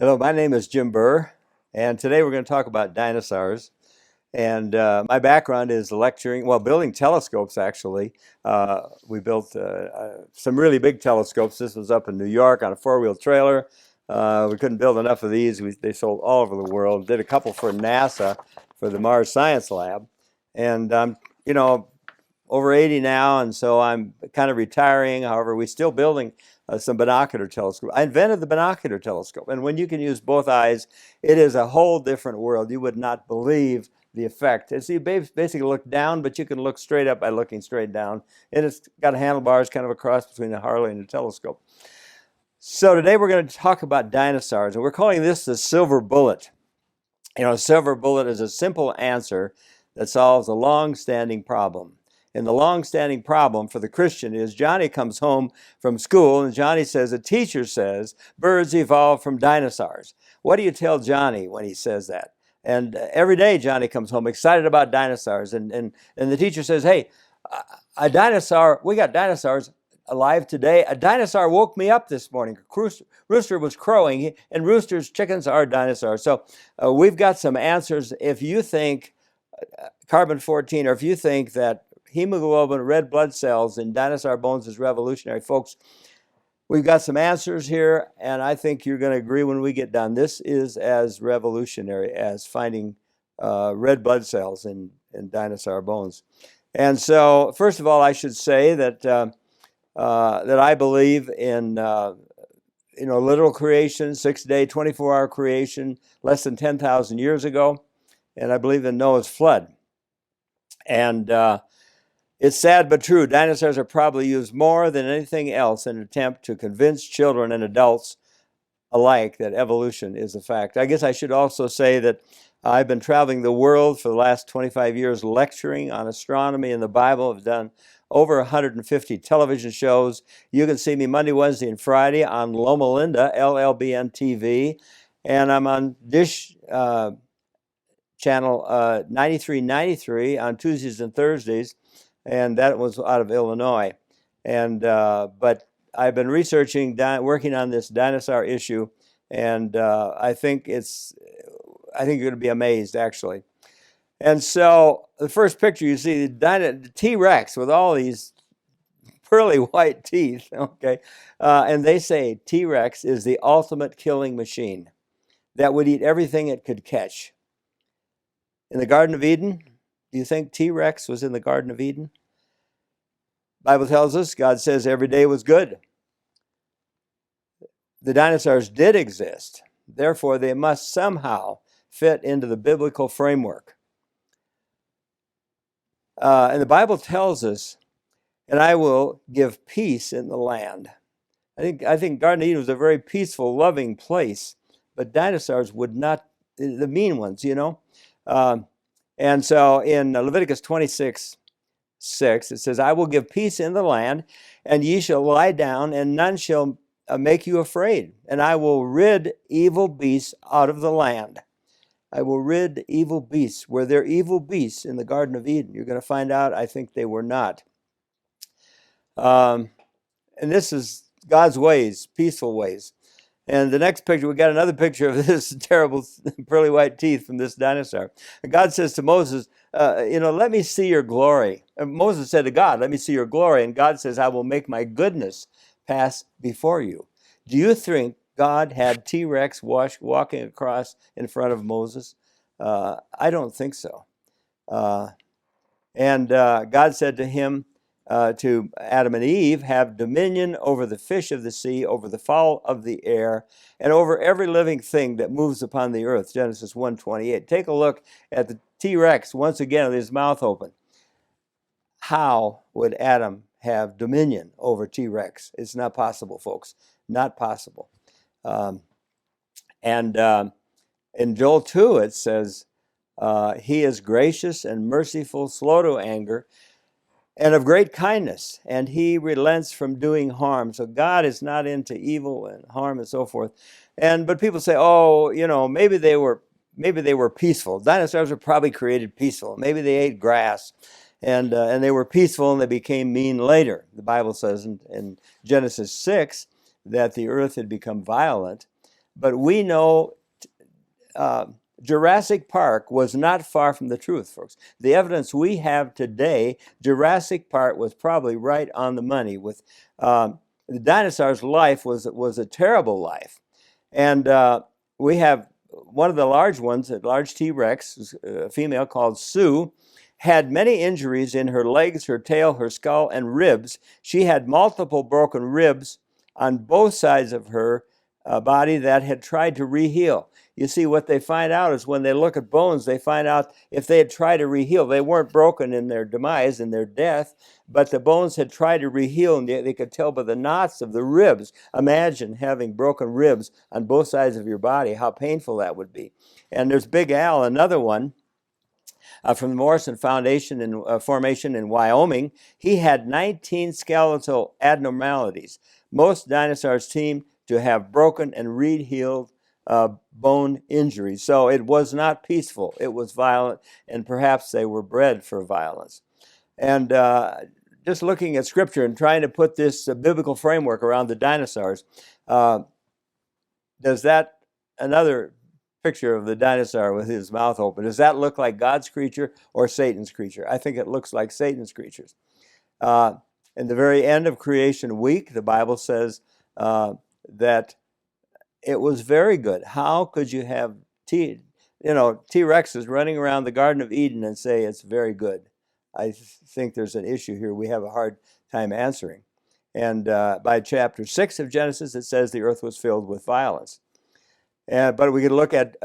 Hello, my name is Jim Burr, and today we're going to talk about dinosaurs. And my background is lecturing, well, building telescopes, actually. We built some really big telescopes. This was up in New York on a four-wheel trailer. We couldn't build enough of these. They sold all over the world. Did a couple for NASA for the Mars Science Lab. And I'm, over 80 now, and so I'm kind of retiring. However, we're still building some binocular telescope. I invented the binocular telescope, and when you can use both eyes, it is a whole different world. You would not believe the effect. And so you basically look down, but you can look straight up by looking straight down. And it's got handlebars, kind of a cross between a Harley and a telescope. So today we're going to talk about dinosaurs, and we're calling this the silver bullet. A silver bullet is a simple answer that solves a long-standing problem. And the long-standing problem for the Christian is Johnny comes home from school and Johnny says, a teacher says, birds evolved from dinosaurs. What do you tell Johnny when he says that? And every day Johnny comes home excited about dinosaurs. And the teacher says, hey, a dinosaur, we got dinosaurs alive today. A dinosaur woke me up this morning. Rooster was crowing, and roosters, chickens are dinosaurs. So we've got some answers. If you think carbon-14, or if you think that hemoglobin, red blood cells in dinosaur bones is revolutionary, folks, we've got some answers here, and I think you're going to agree when we get done. This is as revolutionary as finding red blood cells in dinosaur bones. And so, first of all, I should say that that I believe in literal creation, 6-day, 24-hour creation, less than 10,000 years ago, and I believe in Noah's flood. And it's sad but true. Dinosaurs are probably used more than anything else in an attempt to convince children and adults alike that evolution is a fact. I guess I should also say that I've been traveling the world for the last 25 years lecturing on astronomy and the Bible. I've done over 150 television shows. You can see me Monday, Wednesday, and Friday on Loma Linda, LLBN TV, and I'm on Dish channel 9393 on Tuesdays and Thursdays, and that was out of Illinois. And but I've been researching, working on this dinosaur issue, and I think you're going to be amazed, actually. And so the first picture you see, the T-Rex with all these pearly white teeth, okay? And they say T-Rex is the ultimate killing machine that would eat everything it could catch. In the Garden of Eden, do you think T-Rex was in the Garden of Eden? The Bible tells us, God says every day was good. The dinosaurs did exist. Therefore, they must somehow fit into the biblical framework. And the Bible tells us, and I will give peace in the land. I think Garden of Eden was a very peaceful, loving place, but dinosaurs would not, the mean ones, and so in Leviticus 26:6, it says, I will give peace in the land, and ye shall lie down, and none shall make you afraid. And I will rid evil beasts out of the land. I will rid evil beasts. Were there evil beasts in the Garden of Eden? You're going to find out, I think they were not. And this is God's ways, peaceful ways. And the next picture, we got another picture of this terrible pearly white teeth from this dinosaur. And God says to Moses, let me see your glory. And Moses said to God, let me see your glory. And God says, I will make my goodness pass before you. Do you think God had T-Rex walking across in front of Moses? I don't think so. And God said to him, to Adam and Eve, have dominion over the fish of the sea, over the fowl of the air, and over every living thing that moves upon the earth. Genesis 1:28. Take a look at the T-Rex once again with his mouth open. How would Adam have dominion over T-Rex? It's not possible, folks. Not possible. And in Joel 2, it says, he is gracious and merciful, slow to anger, and of great kindness, and he relents from doing harm. So God is not into evil and harm and so forth. But people say, maybe they were peaceful. Dinosaurs were probably created peaceful. Maybe they ate grass, and they were peaceful, and they became mean later. The Bible says in Genesis 6 that the earth had become violent. but we know uh, Jurassic Park was not far from the truth, folks. The evidence we have today, Jurassic Park was probably right on the money. With the dinosaurs' life was a terrible life, and we have one of the large ones, a large T-Rex, a female called Sue, had many injuries in her legs, her tail, her skull, and ribs. She had multiple broken ribs on both sides of her body that had tried to reheal. You see, what they find out is when they look at bones, they find out if they had tried to reheal, they weren't broken in their demise, in their death, but the bones had tried to reheal, and they could tell by the knots of the ribs. Imagine having broken ribs on both sides of your body, how painful that would be. And there's Big Al, another one, from the Morrison Foundation Formation in Wyoming. He had 19 skeletal abnormalities. Most dinosaurs seem to have broken and rehealed bone injuries. So it was not peaceful. It was violent, and perhaps they were bred for violence. And just looking at Scripture and trying to put this biblical framework around the dinosaurs, does that, another picture of the dinosaur with his mouth open, does that look like God's creature or Satan's creature? I think it looks like Satan's creatures. In the very end of creation week, the Bible says that it was very good. How could you have T-Rexes running around the Garden of Eden and say it's very good? I think there's an issue here we have a hard time answering. And by chapter 6 of Genesis, it says the earth was filled with violence. But we could look at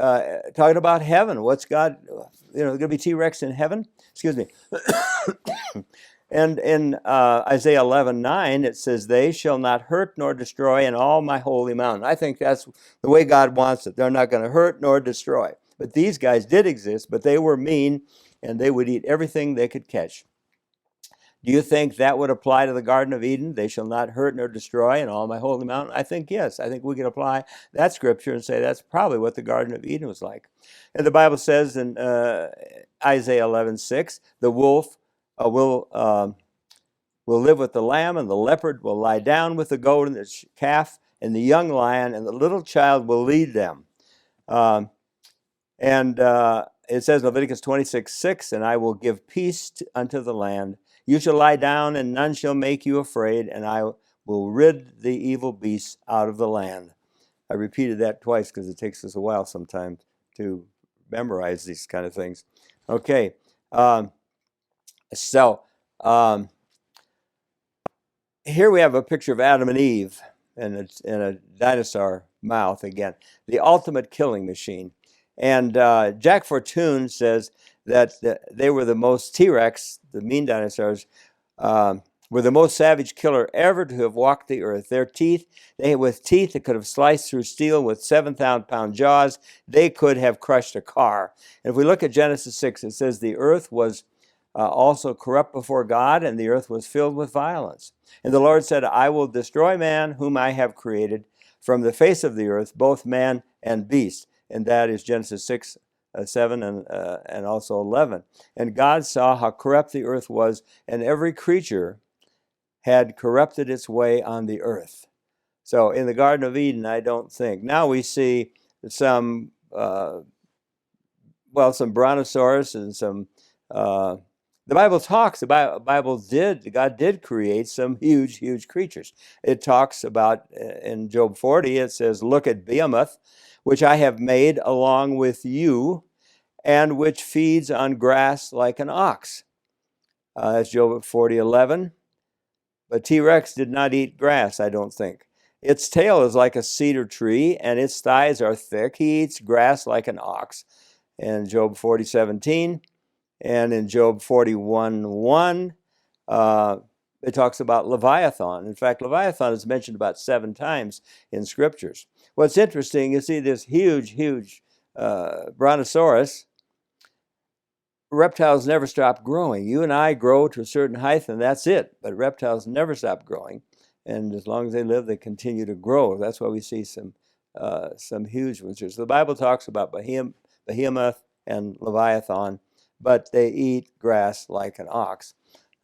talking about heaven. What's God? Going to be T-Rex in heaven? Excuse me. And in Isaiah 11:9, it says, "They shall not hurt nor destroy in all my holy mountain." I think that's the way God wants it. They're not going to hurt nor destroy. But these guys did exist, but they were mean, and they would eat everything they could catch. Do you think that would apply to the Garden of Eden? They shall not hurt nor destroy in all my holy mountain. I think yes. I think we can apply that scripture and say that's probably what the Garden of Eden was like. And the Bible says in Isaiah 11:6, the wolf will live with the lamb, and the leopard will lie down with the goat and the calf, and the young lion, and the little child will lead them. It says in Leviticus 26:6, "And I will give peace unto the land. You shall lie down, and none shall make you afraid, and I will rid the evil beasts out of the land." I repeated that twice because it takes us a while sometimes to memorize these kind of things. Okay, here we have a picture of Adam and Eve in a dinosaur mouth again, the ultimate killing machine. And Jack Fortune says that they were the most T-Rex, the mean dinosaurs, were the most savage killer ever to have walked the earth. Their teeth, with teeth that could have sliced through steel, with 7,000-pound jaws, they could have crushed a car. And if we look at Genesis 6, it says the earth was also corrupt before God, and the earth was filled with violence. And the Lord said, "I will destroy man whom I have created from the face of the earth, both man and beast." And that is Genesis 6, 7, and also 11. And God saw how corrupt the earth was, and every creature had corrupted its way on the earth. So in the Garden of Eden, I don't think. Now we see some brontosaurus and some... the Bible talks about, God did create some huge, huge creatures. It talks about, in Job 40, it says, "Look at Behemoth, which I have made along with you, and which feeds on grass like an ox." That's Job 40:11. But T-Rex did not eat grass, I don't think. "Its tail is like a cedar tree, and its thighs are thick. He eats grass like an ox." In Job 40:17. And in Job 41:1, it talks about Leviathan. In fact, Leviathan is mentioned about 7 times in scriptures. What's interesting, you see this huge, huge brontosaurus. Reptiles never stop growing. You and I grow to a certain height, and that's it. But reptiles never stop growing. And as long as they live, they continue to grow. That's why we see some huge ones. So the Bible talks about Behemoth and Leviathan, but they eat grass like an ox.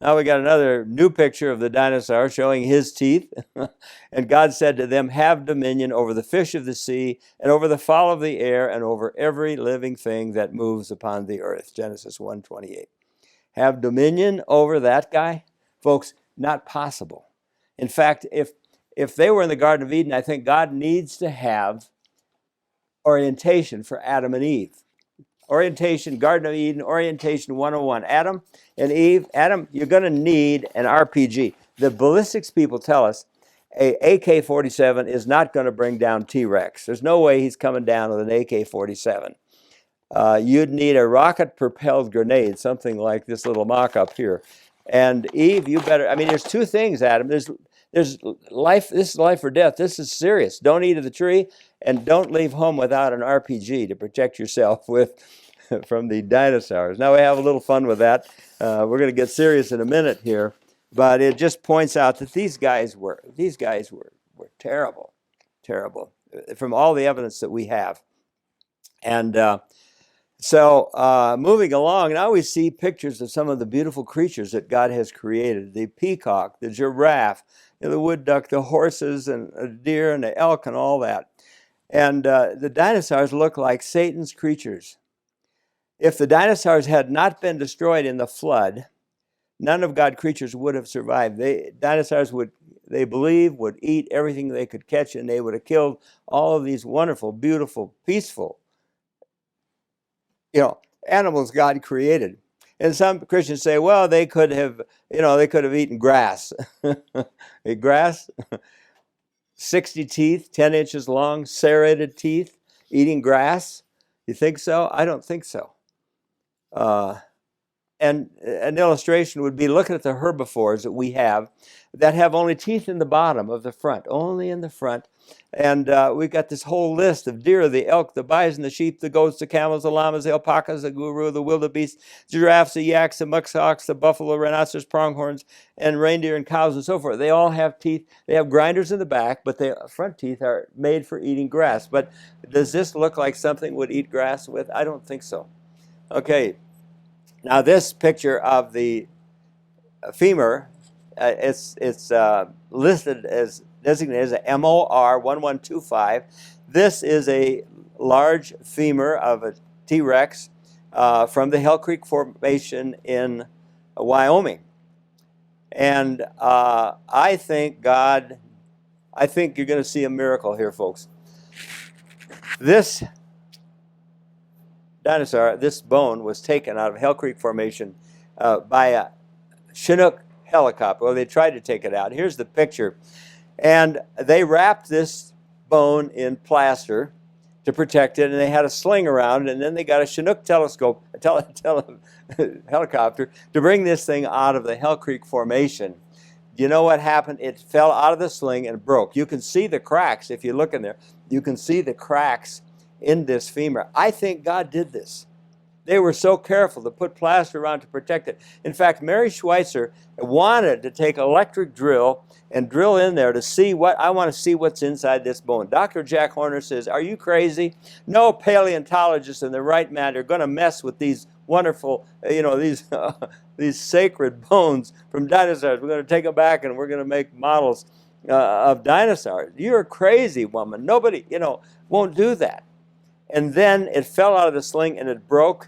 Now we got another new picture of the dinosaur showing his teeth. And God said to them, have dominion over the fish of the sea and over the fowl of the air and over every living thing that moves upon the earth. Genesis 1:28. Have dominion over that guy? Folks, not possible. In fact, if they were in the Garden of Eden, I think God needs to have orientation for Adam and Eve. Orientation, Garden of Eden, Orientation 101. Adam and Eve, Adam, you're going to need an RPG. The ballistics people tell us a AK-47 is not going to bring down T-Rex. There's no way he's coming down with an AK-47. You'd need a rocket-propelled grenade, something like this little mock-up here. And Eve, you better, I mean, there's two things, Adam. There's life, this is life or death. This is serious. Don't eat of the tree, and don't leave home without an RPG to protect yourself with from the dinosaurs. Now we have a little fun with that. We're going to get serious in a minute here, but it just points out that these guys were terrible, terrible, from all the evidence that we have. And so moving along, now we see pictures of some of the beautiful creatures that God has created. The peacock, the giraffe, the wood duck, the horses, and a deer, and the elk, and all that. And the dinosaurs look like Satan's creatures. If the dinosaurs had not been destroyed in the flood, none of God's creatures would have survived. Dinosaurs would, they believe, would eat everything they could catch, and they would have killed all of these wonderful, beautiful, peaceful, animals God created. And some Christians say, well, they could have eaten grass. Grass, 60 teeth, 10 inches long, serrated teeth, eating grass. You think so? I don't think so. And an illustration would be looking at the herbivores that we have that have only teeth in the bottom of the front, only in the front. And we've got this whole list of deer, the elk, the bison, the sheep, the goats, the camels, the llamas, the alpacas, the guru, the wildebeest, giraffes, the yaks, the muskox, the buffalo, rhinoceros, pronghorns, and reindeer and cows and so forth. They all have teeth. They have grinders in the back, but the front teeth are made for eating grass. But does this look like something would eat grass with? I don't think so. Okay. Now this picture of the femur, it's listed as designated as a MOR 1125. This is a large femur of a T-Rex from the Hell Creek Formation in Wyoming. And I think you're going to see a miracle here, folks. This dinosaur, this bone was taken out of Hell Creek Formation by a Chinook helicopter. Well, they tried to take it out. Here's the picture. And they wrapped this bone in plaster to protect it, and they had a sling around it, and then they got a Chinook helicopter to bring this thing out of the Hell Creek Formation. Do you know what happened? It fell out of the sling and broke. You can see the cracks if you look in there. You can see the cracks in this femur. I think God did this. They were so careful to put plaster around to protect it. In fact, Mary Schweitzer wanted to take an electric drill and drill in there to see I want to see what's inside this bone. Dr. Jack Horner says, are you crazy? No paleontologist in the right mind are going to mess with these wonderful, these sacred bones from dinosaurs. We're going to take them back and we're going to make models of dinosaurs. You're a crazy woman. Nobody, won't do that. And then it fell out of the sling and it broke.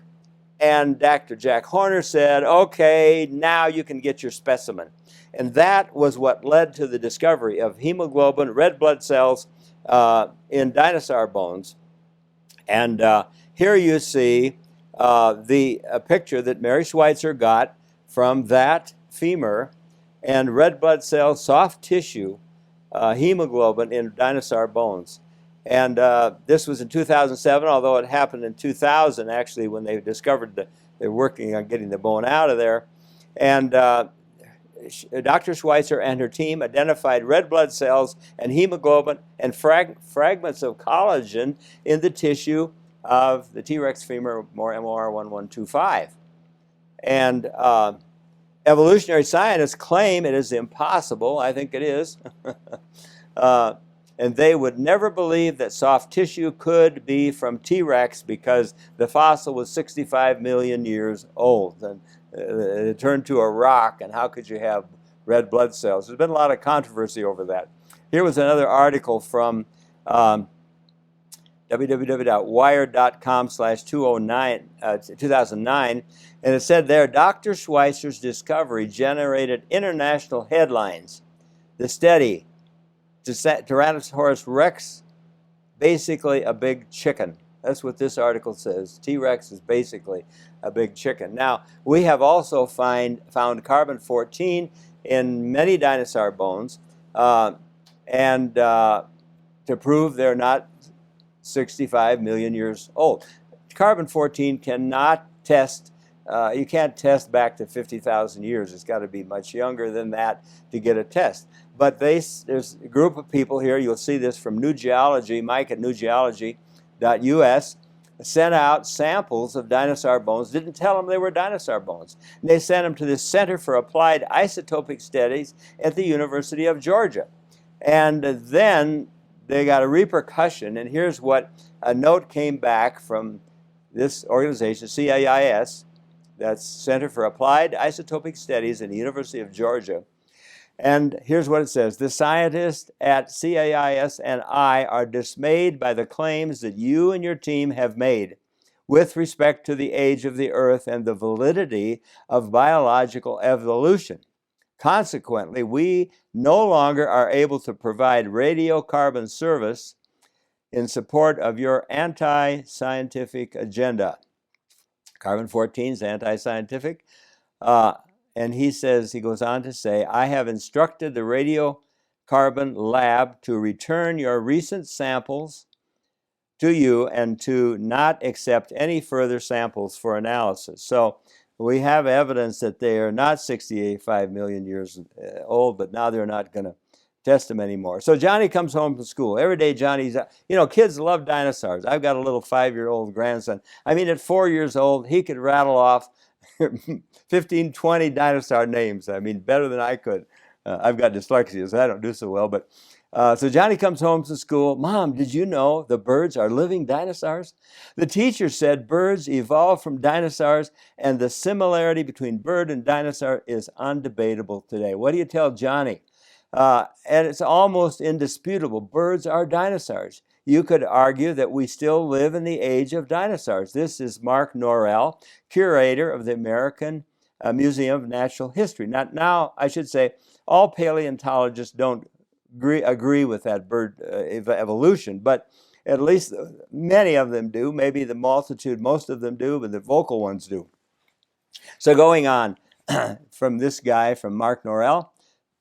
And Dr. Jack Horner said, okay, now you can get your specimen. And that was what led to the discovery of hemoglobin, red blood cells in dinosaur bones. And here you see a picture that Mary Schweitzer got from that femur and red blood cells, soft tissue, hemoglobin in dinosaur bones. And this was in 2007, although it happened in 2000, actually, when they discovered they're working on getting the bone out of there. And Dr. Schweitzer and her team identified red blood cells and hemoglobin and fragments of collagen in the tissue of the T-Rex femur, MOR 1125. And evolutionary scientists claim it is impossible. I think it is. and they would never believe that soft tissue could be from T-Rex because the fossil was 65 million years old, and it turned to a rock, and how could you have red blood cells? There's been a lot of controversy over that. Here was another article from www.wired.com/2009, and it said there, Dr. Schweitzer's discovery generated international headlines. The study, Tyrannosaurus Rex, basically a big chicken. That's what this article says. T-Rex is basically a big chicken. Now, we have also found carbon-14 in many dinosaur bones, and to prove they're not 65 million years old. Carbon-14 cannot test, you can't test back to 50,000 years. It's got to be much younger than that to get a test. But there's a group of people here, you'll see this from New Geology, Mike at newgeology.us, sent out samples of dinosaur bones, didn't tell them they were dinosaur bones. And they sent them to the Center for Applied Isotopic Studies at the University of Georgia. And then they got a repercussion, and here's what a note came back from this organization, CAIS, that's Center for Applied Isotopic Studies at the University of Georgia. And here's what it says. The scientists at CAIS and I are dismayed by the claims that you and your team have made with respect to the age of the Earth and the validity of biological evolution. Consequently, we no longer are able to provide radiocarbon service in support of your anti-scientific agenda. Carbon-14 is anti-scientific. And he goes on to say, I have instructed the radiocarbon lab to return your recent samples to you and to not accept any further samples for analysis. So we have evidence that they are not 65 million years old, but now they're not going to test them anymore. So Johnny comes home from school. Every day Johnny's, kids love dinosaurs. I've got a little 5-year-old grandson. I mean, at 4 years old, he could rattle off 15, 20 dinosaur names. I mean, better than I could. I've got dyslexia, so I don't do so well. But so Johnny comes home from school. Mom, did you know the birds are living dinosaurs? The teacher said birds evolved from dinosaurs, and the similarity between bird and dinosaur is undebatable today. What do you tell Johnny? And it's almost indisputable. Birds are dinosaurs. You could argue that we still live in the age of dinosaurs. This is Mark Norell, curator of the American Museum of Natural History. Now, I should say, all paleontologists don't agree with that bird evolution, but at least many of them do. Maybe the multitude, most of them do, but the vocal ones do. So going on from this guy, from Mark Norell,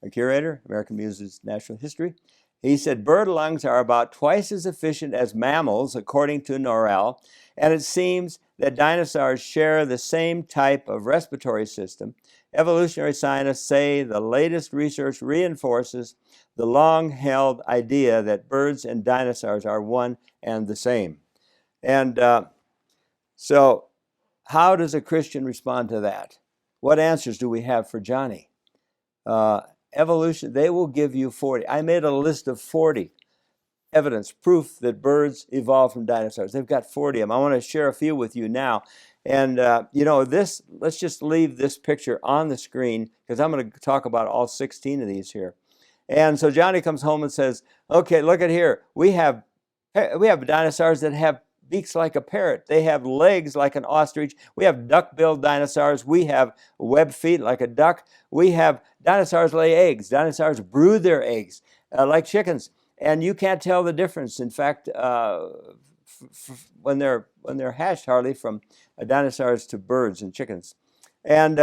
a curator, American Museum of Natural History, he said bird lungs are about twice as efficient as mammals, according to Norell, and it seems that dinosaurs share the same type of respiratory system. Evolutionary scientists say the latest research reinforces the long-held idea that birds and dinosaurs are one and the same. And so how does a Christian respond to that? What answers do we have for Johnny? Evolution, they will give you 40. I made a list of 40 evidence, proof that birds evolved from dinosaurs. They've got 40 of them. I want to share a few with you now. And, let's just leave this picture on the screen because I'm going to talk about all 16 of these here. And so Johnny comes home and says, okay, look at here. We have dinosaurs that have beaks like a parrot. They have legs like an ostrich. We have duck-billed dinosaurs. We have webbed feet like a duck. We have dinosaurs lay eggs. Dinosaurs brood their eggs like chickens. And you can't tell the difference. In fact, when they're hatched, hardly from dinosaurs to birds and chickens. And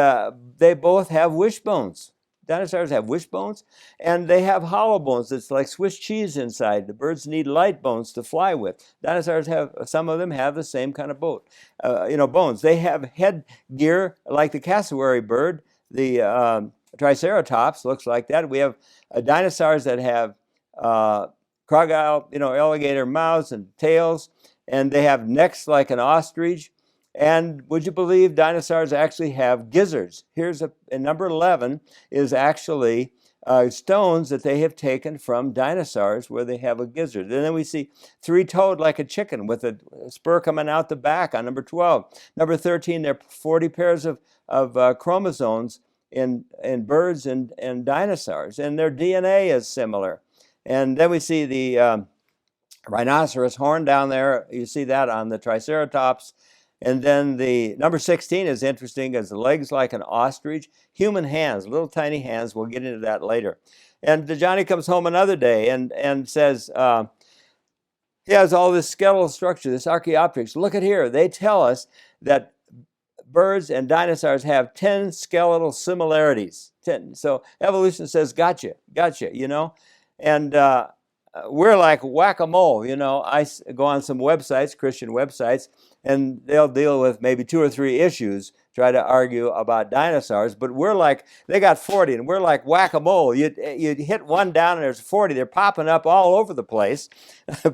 they both have wishbones. Dinosaurs have wishbones, and they have hollow bones that's like Swiss cheese inside. The birds need light bones to fly with. Dinosaurs some of them have the same kind of bones. They have headgear like the cassowary bird. The Triceratops looks like that. We have dinosaurs that have crocodile, alligator mouths and tails, and they have necks like an ostrich. And would you believe dinosaurs actually have gizzards? Here's number 11 is actually stones that they have taken from dinosaurs where they have a gizzard. And then we see three-toed like a chicken with a spur coming out the back on number 12. Number 13, there are 40 pairs of chromosomes in birds and dinosaurs, and their DNA is similar. And then we see the rhinoceros horn down there. You see that on the Triceratops. And then the number 16 is interesting, as the legs like an ostrich, human hands, little tiny hands. We'll get into that later. And Johnny comes home another day and says, he has all this skeletal structure, this Archaeopteryx. Look at here. They tell us that birds and dinosaurs have 10 skeletal similarities. 10. So evolution says, gotcha, you know. And we're like whack-a-mole, you know. I go on some websites, Christian websites, and they'll deal with maybe 2 or 3 issues, try to argue about dinosaurs, but we're like, they got 40, and we're like whack-a-mole. You hit one down and there's 40. They're popping up all over the place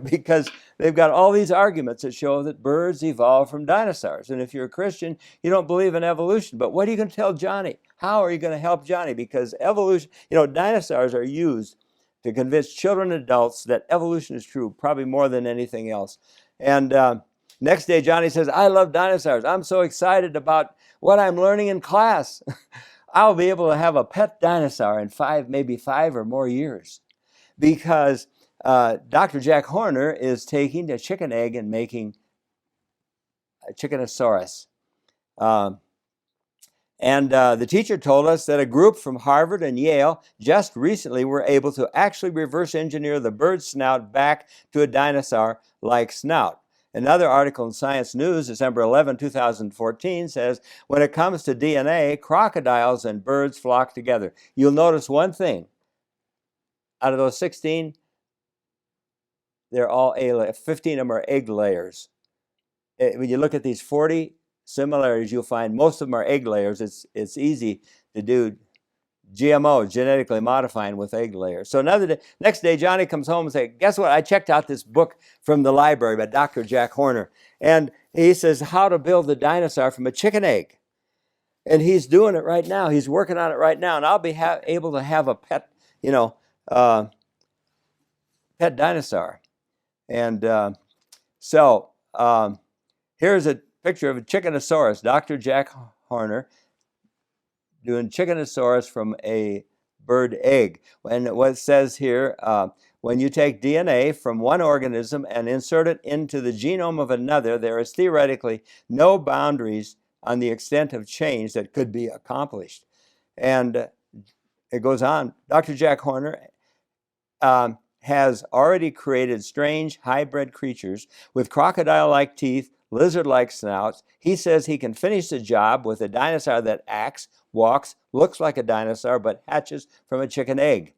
because they've got all these arguments that show that birds evolved from dinosaurs. And if you're a Christian, you don't believe in evolution. But what are you going to tell Johnny? How are you going to help Johnny? Because evolution, you know, dinosaurs are used to convince children and adults that evolution is true, probably more than anything else. And next day, Johnny says, I love dinosaurs. I'm so excited about what I'm learning in class. I'll be able to have a pet dinosaur in maybe 5 or more years. Because Dr. Jack Horner is taking a chicken egg and making a chickenosaurus. And the teacher told us that a group from Harvard and Yale just recently were able to actually reverse engineer the bird's snout back to a dinosaur-like snout. Another article in Science News, December 11, 2014, says, when it comes to DNA, crocodiles and birds flock together. You'll notice one thing. Out of those 16, they're all 15 of them are egg layers. When you look at these 40 similarities, you'll find most of them are egg layers. It's easy to do GMO, genetically modifying with egg layers. So next day, Johnny comes home and says, guess what? I checked out this book from the library by Dr. Jack Horner. And he says, how to build a dinosaur from a chicken egg. And he's doing it right now. He's working on it right now. And I'll be able to have a pet, you know, pet dinosaur. And here's a picture of a chickenosaurus, Dr. Jack Horner, doing chickenosaurus from a bird egg. And what it says here, when you take DNA from one organism and insert it into the genome of another, there is theoretically no boundaries on the extent of change that could be accomplished. And it goes on. Dr. Jack Horner has already created strange hybrid creatures with crocodile-like teeth, lizard-like snouts. He says he can finish the job with a dinosaur that acts, walks, looks like a dinosaur, but hatches from a chicken egg.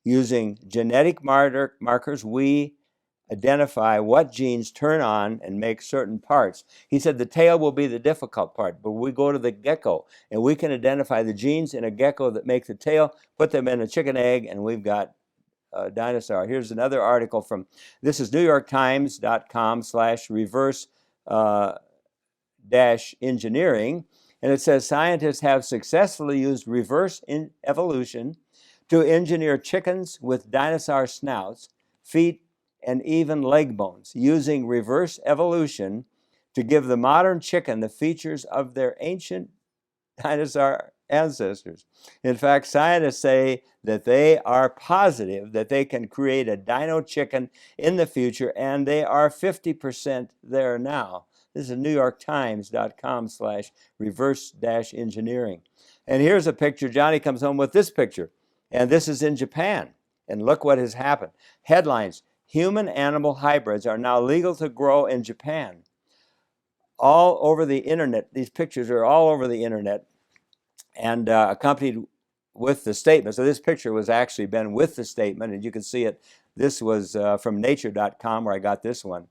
Using genetic markers, we identify what genes turn on and make certain parts. He said the tail will be the difficult part, but we go to the gecko, and we can identify the genes in a gecko that make the tail, put them in a chicken egg, and we've got a dinosaur. Here's another article from, this is NewYorkTimes.com/reverse engineering, and it says scientists have successfully used reverse evolution to engineer chickens with dinosaur snouts, feet, and even leg bones, using reverse evolution to give the modern chicken the features of their ancient dinosaur ancestors. In fact, scientists say that they are positive that they can create a dino chicken in the future, and they are 50% there now. This is NewYorkTimes.com/reverse-engineering. And here's a picture. Johnny comes home with this picture. And this is in Japan. And look what has happened. Headlines, human-animal hybrids are now legal to grow in Japan. All over the internet. These pictures are all over the internet and accompanied with the statement. So this picture was actually been with the statement, and you can see it. This was from nature.com where I got this one.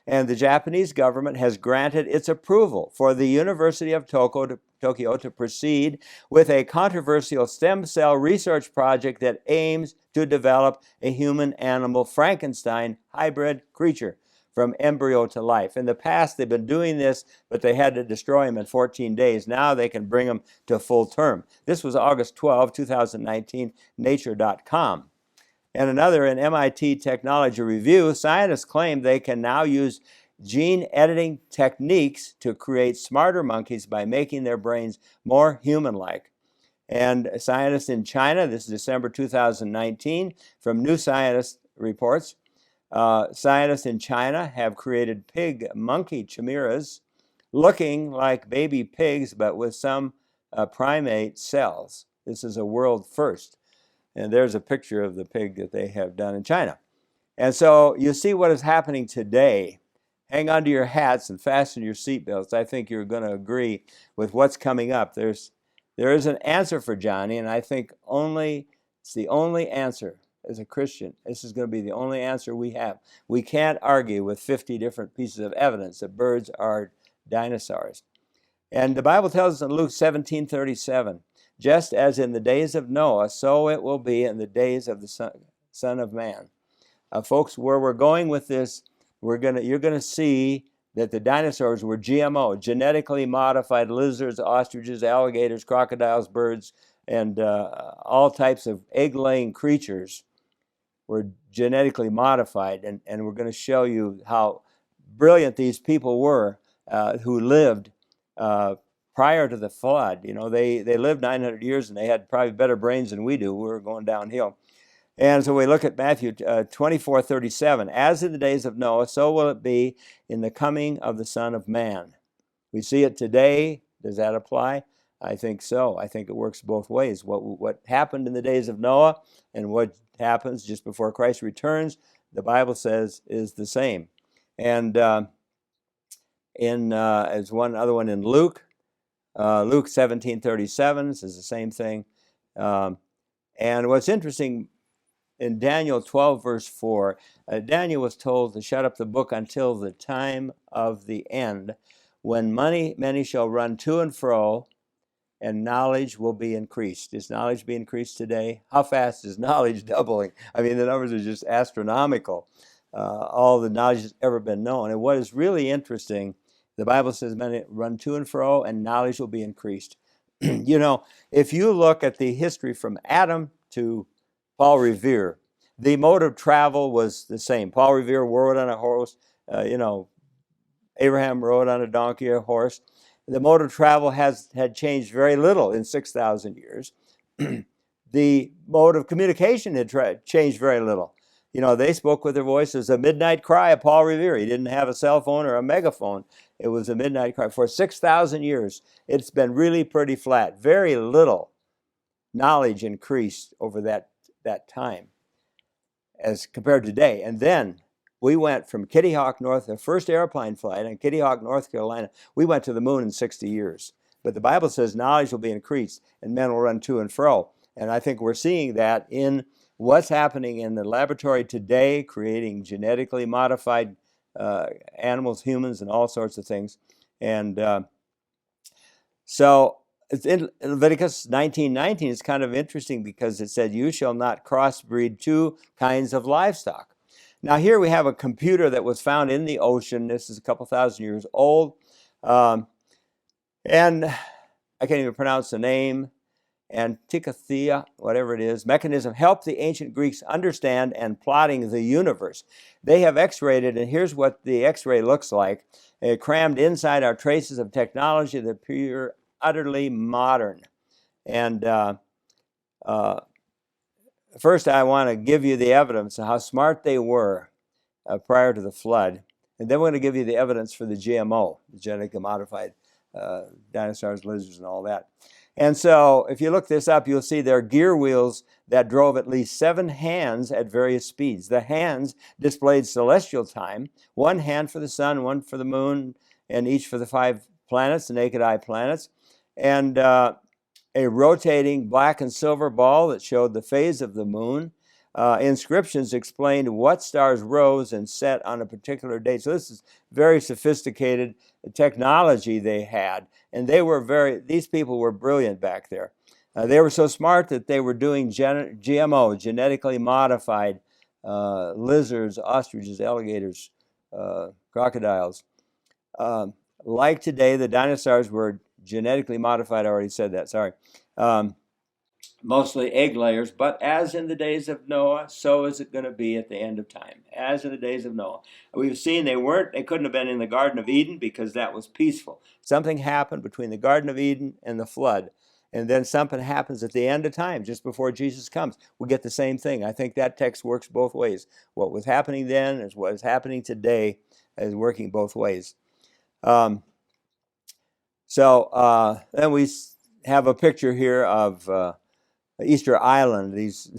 And the Japanese government has granted its approval for the University of Tokyo to proceed with a controversial stem cell research project that aims to develop a human-animal Frankenstein hybrid creature. from embryo to life. In the past, they've been doing this, but they had to destroy them in 14 days. Now they can bring them to full term. This was August 12, 2019, nature.com. And another, in MIT Technology Review, scientists claim they can now use gene editing techniques to create smarter monkeys by making their brains more human-like. And scientists in China, this is December 2019, from New Scientist reports, scientists in China have created pig monkey chimeras looking like baby pigs, but with some primate cells. This is a world first. And there's a picture of the pig that they have done in China. And so you see what is happening today. Hang on to your hats and fasten your seatbelts. I think you're going to agree with what's coming up. There is an answer for Johnny, and I think it's the only answer as a Christian. This is going to be the only answer we have. We can't argue with 50 different pieces of evidence that birds are dinosaurs. And the Bible tells us in Luke 17:37, just as in the days of Noah, so it will be in the days of the Son of Man. Folks, where we're going with this, you're going to see that the dinosaurs were GMO, genetically modified lizards, ostriches, alligators, crocodiles, birds, and all types of egg-laying creatures were genetically modified. And we're going to show you how brilliant these people were who lived prior to the flood. You know, they lived 900 years and they had probably better brains than we do. We were going downhill. And so we look at Matthew 24:37. As in the days of Noah, so will it be in the coming of the Son of Man. We see it today. Does that apply? I think so. I think it works both ways. What happened in the days of Noah and what happens just before Christ returns, the Bible says is the same. And as one other one in Luke 17:37 says the same thing. And what's interesting, in Daniel 12, verse 4, Daniel was told to shut up the book until the time of the end, when many shall run to and fro, and knowledge will be increased. Is knowledge being increased today? How fast is knowledge doubling? I mean, the numbers are just astronomical. All the knowledge that's ever been known. And what is really interesting, the Bible says many run to and fro, and knowledge will be increased. You know, if you look at the history from Adam to Paul Revere, the mode of travel was the same. Paul Revere rode on a horse. Abraham rode on a donkey or horse. The mode of travel had changed very little in 6,000 years. The mode of communication had changed very little. You know, they spoke with their voices, a midnight cry of Paul Revere. He didn't have a cell phone or a megaphone. It was a midnight cry. For 6,000 years, it's been really pretty flat. Very little knowledge increased over that time as compared to today. And then we went from Kitty Hawk, the first airplane flight in Kitty Hawk, North Carolina, we went to the moon in 60 years. But the Bible says knowledge will be increased and men will run to and fro. And I think we're seeing that in what's happening in the laboratory today, creating genetically modified animals, humans, and all sorts of things. And so it's in Leviticus 19:19, it's kind of interesting because it said, you shall not crossbreed two kinds of livestock. Now here we have a computer that was found in the ocean. This is a couple thousand years old. And I can't even pronounce the name. Antikythera, whatever it is, mechanism helped the ancient Greeks understand and plotting the universe. They have X-rayed it, and here's what the X-ray looks like. It crammed inside our traces of technology that appear utterly modern. And first, I want to give you the evidence of how smart they were prior to the flood. And then we're going to give you the evidence for the GMO, the genetically modified dinosaurs, lizards, and all that. And so if you look this up, you'll see there are gear wheels that drove at least 7 hands at various speeds. The hands displayed celestial time, 1 hand for the sun, 1 for the moon, and each for the 5 planets, the naked eye planets. And a rotating black and silver ball that showed the phase of the moon. Inscriptions explained what stars rose and set on a particular date. So this is very sophisticated technology they had. And these people were brilliant back there. They were so smart that they were doing GMO, genetically modified lizards, ostriches, alligators, crocodiles. Like today, the dinosaurs were genetically modified. I already said that, sorry. Mostly egg layers, but as in the days of Noah, so is it going to be at the end of time. As in the days of Noah. We've seen they couldn't have been in the Garden of Eden because that was peaceful. Something happened between the Garden of Eden and the flood. And then something happens at the end of time, just before Jesus comes. We get the same thing. I think that text works both ways. What was happening then is what is happening today is working both ways. Then we have a picture here of Easter Island, these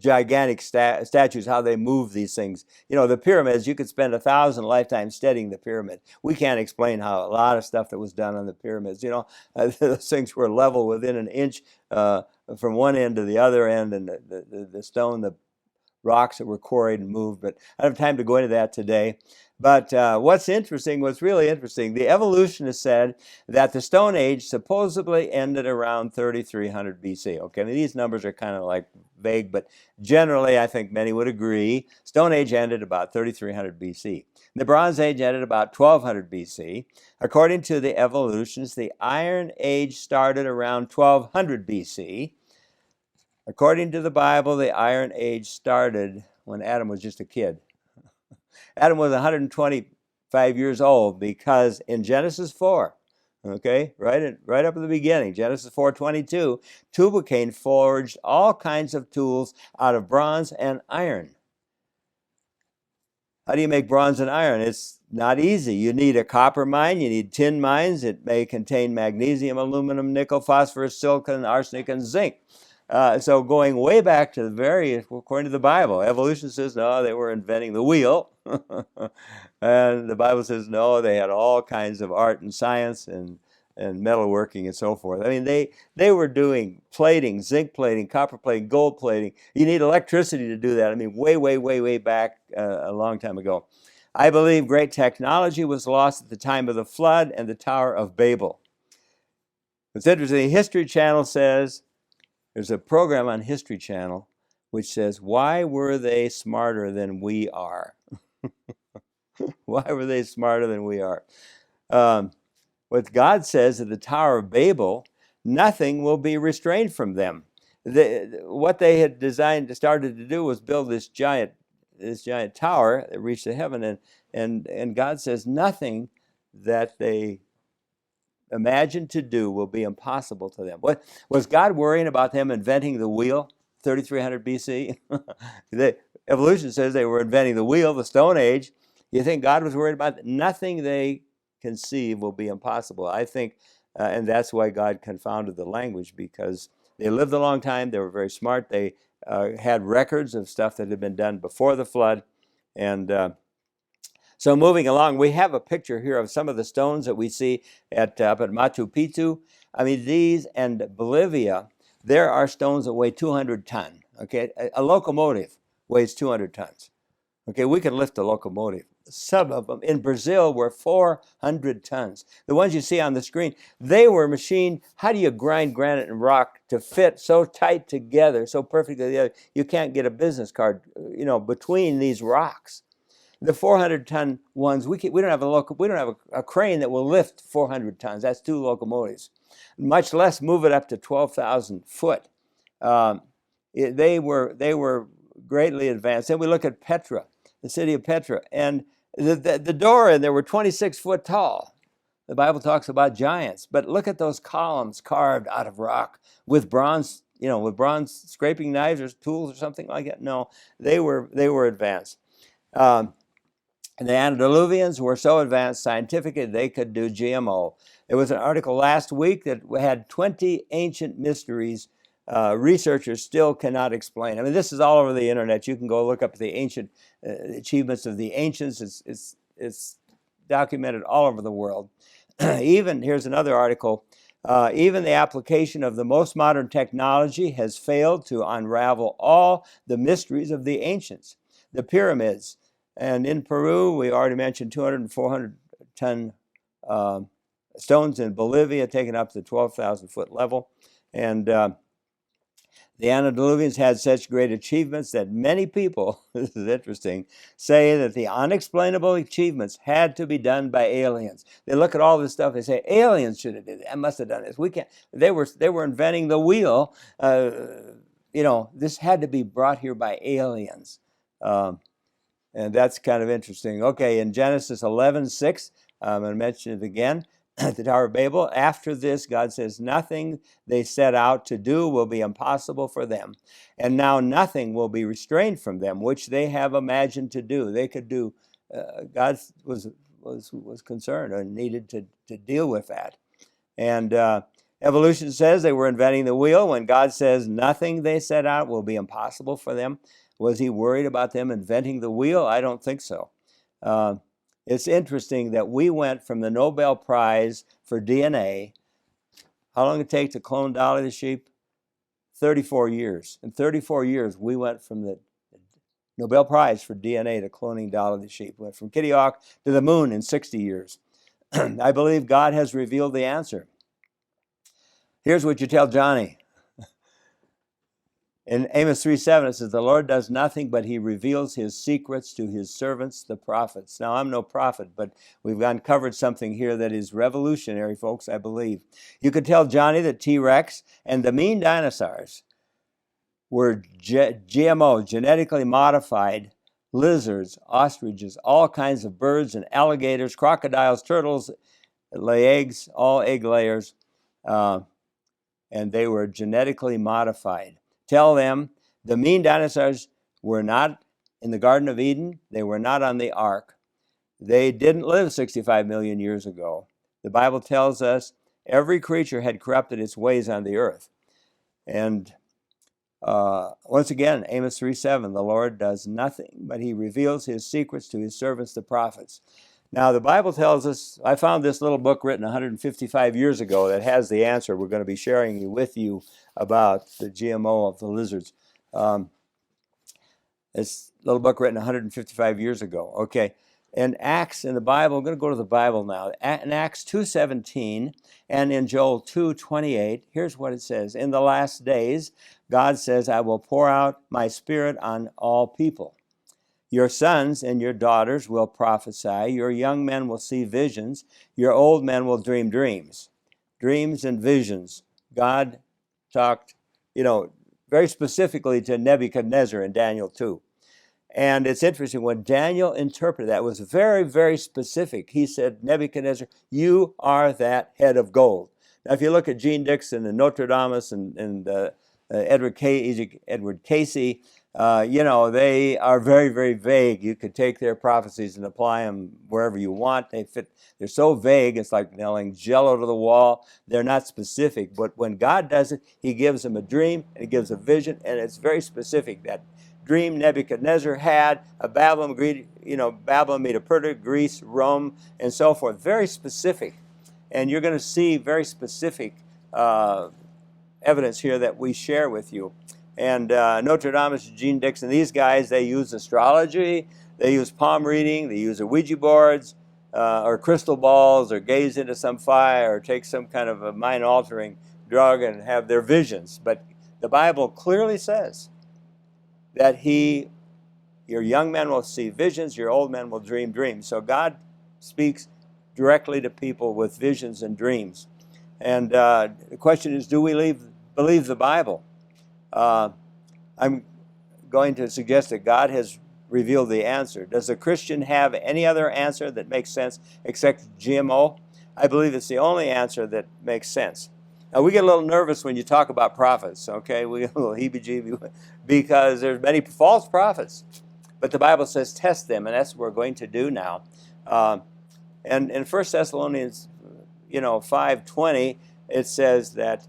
gigantic statues, how they move these things. You know, the pyramids, you could spend 1,000 lifetimes studying the pyramid. We can't explain how a lot of stuff that was done on the pyramids. You know, those things were level within an inch from one end to the other end, and the stone, the rocks that were quarried and moved, but I don't have time to go into that today. But what's really interesting, the evolutionists said that the Stone Age supposedly ended around 3,300 BC. Okay, I mean, these numbers are kind of like vague, but generally I think many would agree. Stone Age ended about 3,300 BC. The Bronze Age ended about 1,200 BC. According to the evolutionists, the Iron Age started around 1,200 BC. According to the Bible, the Iron Age started when Adam was just a kid. Adam was 125 years old because in Genesis 4, okay, right up at the beginning, Genesis 4:22, Tubal-Cain forged all kinds of tools out of bronze and iron. How do you make bronze and iron? It's not easy. You need a copper mine, you need tin mines. It may contain magnesium, aluminum, nickel, phosphorus, silicon, arsenic, and zinc. So going way back to according to the Bible, evolution says, no, they were inventing the wheel. And the Bible says, no, they had all kinds of art and science and metalworking and so forth. I mean, they were doing plating, zinc plating, copper plating, gold plating. You need electricity to do that. I mean, way back a long time ago. I believe great technology was lost at the time of the flood and the Tower of Babel. It's interesting. History Channel says, there's a program on History Channel which says, why were they smarter than we are? Why were they smarter than we are? What God says at the Tower of Babel, nothing will be restrained from them. What they had started to do was build this giant tower that reached to heaven, and God says nothing that they imagined to do will be impossible to them. What was God worrying about them inventing the wheel 3,300 BC? The evolution says they were inventing the wheel, the Stone Age. You think God was worried about it? Nothing they conceive will be impossible. I think, and that's why God confounded the language, because they lived a long time. They were very smart. They had records of stuff that had been done before the flood, and so moving along, we have a picture here of some of the stones that we see up at Machu Picchu. I mean, these and Bolivia, there are stones that weigh 200 tons. Okay, a locomotive weighs 200 tons. Okay, we can lift a locomotive. Some of them in Brazil were 400 tons. The ones you see on the screen, they were machined. How do you grind granite and rock to fit so tight together, so perfectly together? You can't get a business card, between these rocks. The 400-ton ones, we don't have a crane that will lift 400 tons. That's 2 locomotives. Much less move it up to 12,000 foot. They were greatly advanced. Then we look at Petra, the city of Petra, and the door in there were 26 foot tall. The Bible talks about giants, but look at those columns carved out of rock with bronze, with bronze scraping knives or tools or something like that. No, they were advanced. And the antediluvians were so advanced scientifically they could do GMO. There was an article last week that had 20 ancient mysteries researchers still cannot explain. I mean, this is all over the internet. You can go look up the ancient achievements of the ancients. It's documented all over the world. Here's another article. Even the application of the most modern technology has failed to unravel all the mysteries of the ancients. The pyramids. And in Peru, we already mentioned 200 and 400 ton stones in Bolivia, taken up to the 12,000 foot level. And The antediluvians had such great achievements that many people, this is interesting, say that the unexplainable achievements had to be done by aliens. They look at all this stuff, they say, aliens should have did it. I must have done this. We can't. They were inventing the wheel. This had to be brought here by aliens. And that's kind of interesting. Okay, in Genesis 11:6, I'm going to mention it again. At the Tower of Babel, after this, God says, nothing they set out to do will be impossible for them. And now nothing will be restrained from them, which they have imagined to do. They could do, God was concerned and needed to deal with that. And evolution says they were inventing the wheel. When God says nothing they set out will be impossible for them, was he worried about them inventing the wheel? I don't think so. It's interesting that we went from the Nobel Prize for DNA. How long did it take to clone Dolly the Sheep? 34 years. In 34 years, we went from the Nobel Prize for DNA to cloning Dolly the Sheep. We went from Kitty Hawk to the moon in 60 years. I believe God has revealed the answer. Here's what you tell Johnny. In Amos 3:7, it says, the Lord does nothing, but he reveals his secrets to his servants, the prophets. Now, I'm no prophet, but we've uncovered something here that is revolutionary, folks, I believe. You could tell Johnny that T-Rex and the mean dinosaurs were GMO, genetically modified lizards, ostriches, all kinds of birds and alligators, crocodiles, turtles, lay eggs, all egg layers, and they were genetically modified. Tell them the mean dinosaurs were not in the Garden of Eden. They were not on the ark. They didn't live 65 million years ago. The Bible tells us every creature had corrupted its ways on the earth. And once again, Amos 3:7, the Lord does nothing, but he reveals his secrets to his servants, the prophets. Now, the Bible tells us, I found this little book written 155 years ago that has the answer we're going to be sharing with you about the GMO of the lizards. This little book written 155 years ago. Okay. In Acts in the Bible, I'm going to go to the Bible now. In Acts 2:17 and in Joel 2:28, here's what it says. In the last days, God says, I will pour out my spirit on all people. Your sons and your daughters will prophesy. Your young men will see visions. Your old men will dream dreams. Dreams and visions. God talked, very specifically to Nebuchadnezzar in Daniel 2. And it's interesting, when Daniel interpreted that, it was very, very specific. He said, Nebuchadnezzar, you are that head of gold. Now, if you look at Gene Dixon and Notre Dame and Edward Casey, they are very, very vague. You could take their prophecies and apply them wherever you want. They fit. They're so vague, it's like nailing jello to the wall. They're not specific. But when God does it, he gives them a dream, and he gives a vision, and it's very specific. That dream Nebuchadnezzar had, Babylon, Medo Persia, Greece, Rome, and so forth. Very specific. And you're going to see very specific evidence here that we share with you. And Notre Dame, Gene Dixon, these guys, they use astrology, they use palm reading, they use Ouija boards, or crystal balls, or gaze into some fire, or take some kind of a mind-altering drug and have their visions. But the Bible clearly says that your young men will see visions, your old men will dream dreams. So God speaks directly to people with visions and dreams. And the question is, do we believe the Bible? I'm going to suggest that God has revealed the answer. Does a Christian have any other answer that makes sense except GMO? I believe it's the only answer that makes sense. Now, we get a little nervous when you talk about prophets, okay? We get a little heebie-jeebie because there's many false prophets. But the Bible says test them, and that's what we're going to do now. And in 1 Thessalonians 5:20, it says that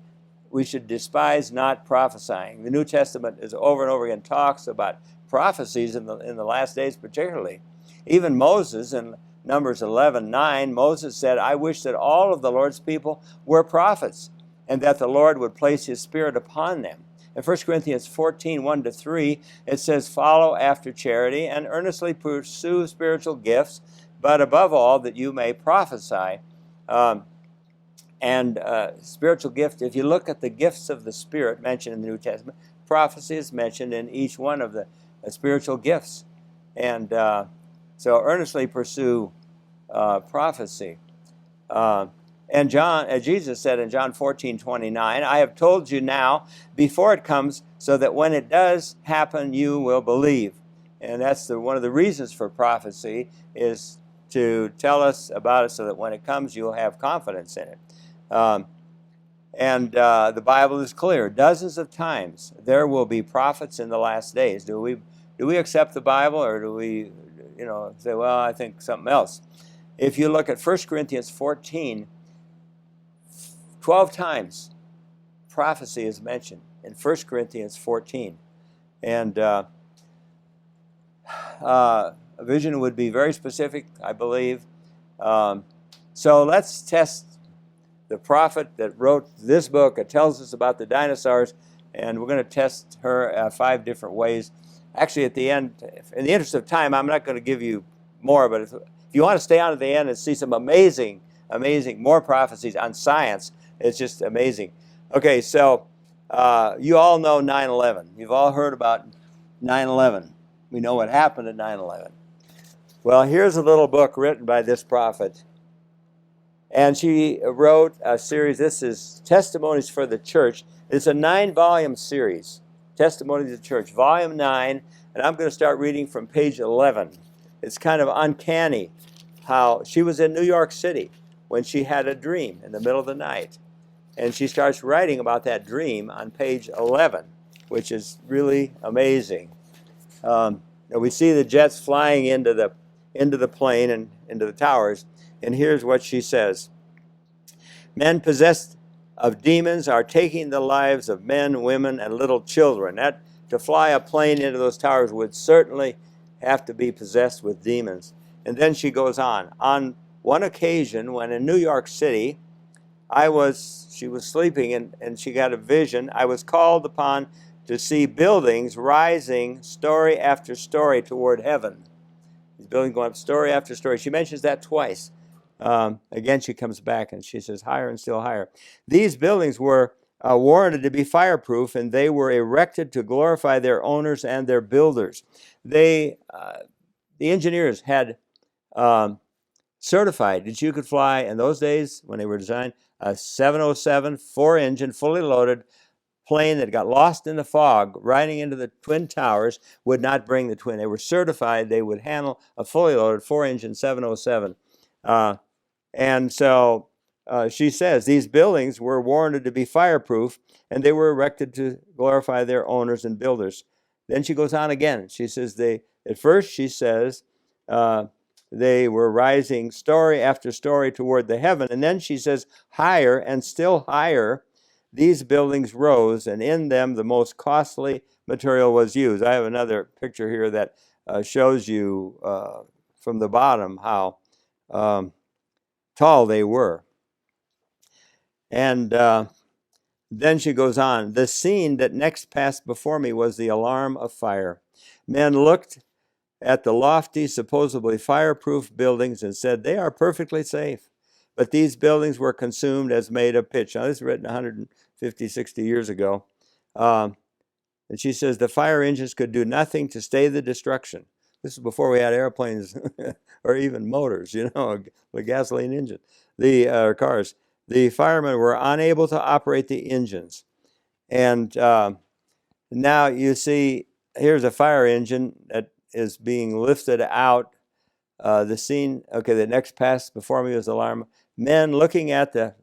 we should despise not prophesying. The New Testament is over and over again talks about prophecies in the last days particularly. Even Moses in Numbers 11:9, Moses said, I wish that all of the Lord's people were prophets, and that the Lord would place his spirit upon them. In 1 Corinthians 14:1-3, it says, follow after charity and earnestly pursue spiritual gifts, but above all that you may prophesy. And spiritual gift, if you look at the gifts of the Spirit mentioned in the New Testament, prophecy is mentioned in each one of the spiritual gifts. And so earnestly pursue prophecy. And Jesus said in John 14:29, I have told you now before it comes, so that when it does happen, you will believe. And that's one of the reasons for prophecy, is to tell us about it so that when it comes, you'll have confidence in it. The Bible is clear. Dozens of times there will be prophets in the last days. Do we accept the Bible, or do we, say, well, I think something else? If you look at 1 Corinthians 14, 12 times prophecy is mentioned in 1 Corinthians 14. And a vision would be very specific, I believe. So let's test the prophet that wrote this book. It tells us about the dinosaurs, and we're going to test her 5 different ways. Actually, at the end, in the interest of time, I'm not going to give you more, but if you want to stay on at the end and see some amazing more prophecies on science, it's just amazing. Okay, so you all know 9/11. You've all heard about 9/11. We know what happened at 9/11. Well, here's a little book written by this prophet. And she wrote a series. This is Testimonies for the Church. It's a 9-volume series, Testimonies of the Church, Volume 9. And I'm going to start reading from page 11. It's kind of uncanny how she was in New York City when she had a dream in the middle of the night. And she starts writing about that dream on page 11, which is really amazing. And we see the jets flying into the plane and into the towers. And here's what she says. Men possessed of demons are taking the lives of men, women, and little children. That, to fly a plane into those towers would certainly have to be possessed with demons. And then she goes on. On one occasion, when in New York City, she was sleeping and she got a vision. I was called upon to see buildings rising story after story toward heaven. These buildings going up story after story. She mentions that twice. Again, she comes back and she says, higher and still higher. These buildings were warranted to be fireproof, and they were erected to glorify their owners and their builders. The engineers had certified that you could fly, in those days when they were designed, a 707 4-engine, fully loaded plane that got lost in the fog riding into the Twin Towers would not bring the twin. They were certified they would handle a fully loaded 4-engine 707. And so she says these buildings were warranted to be fireproof, and they were erected to glorify their owners and builders. Then she goes on again. She says at first she says they were rising story after story toward the heaven. And then she says higher and still higher these buildings rose, and in them the most costly material was used. I have another picture here that shows you from the bottom how tall they were. And then she goes on. The scene that next passed before me was the alarm of fire. Men looked at the lofty, supposedly fireproof buildings and said, they are perfectly safe. But these buildings were consumed as made of pitch. Now, this is written 150, 60 years ago. And she says the fire engines could do nothing to stay the destruction. This is before we had airplanes or even motors, the gasoline engine, the cars. The firemen were unable to operate the engines. And now you see, here's a fire engine that is being lifted out. The scene, okay, the next passed before me was alarm. Men looking at the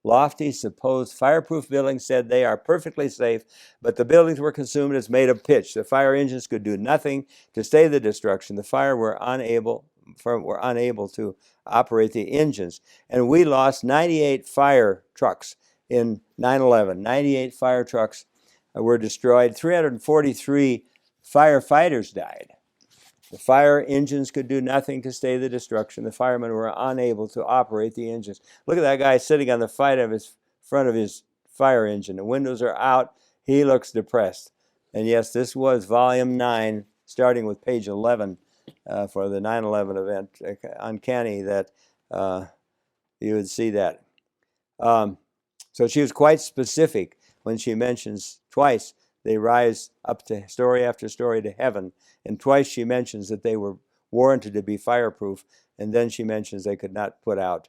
lofty, supposed fireproof buildings said they are perfectly safe, but the buildings were consumed as made of pitch. The fire engines could do nothing to stay the destruction. The fire were unable to operate the engines. And we lost 98 fire trucks in 9/11. 98 fire trucks were destroyed. 343 firefighters died. The fire engines could do nothing to stay the destruction. The firemen were unable to operate the engines. Look at that guy sitting on the front of his fire engine. The windows are out. He looks depressed. And yes, this was volume 9, starting with page 11 for the 9/11 event. Uncanny that you would see that. So she was quite specific when she mentions twice they rise up to story after story to heaven. And twice she mentions that they were warranted to be fireproof, and then she mentions they could not put out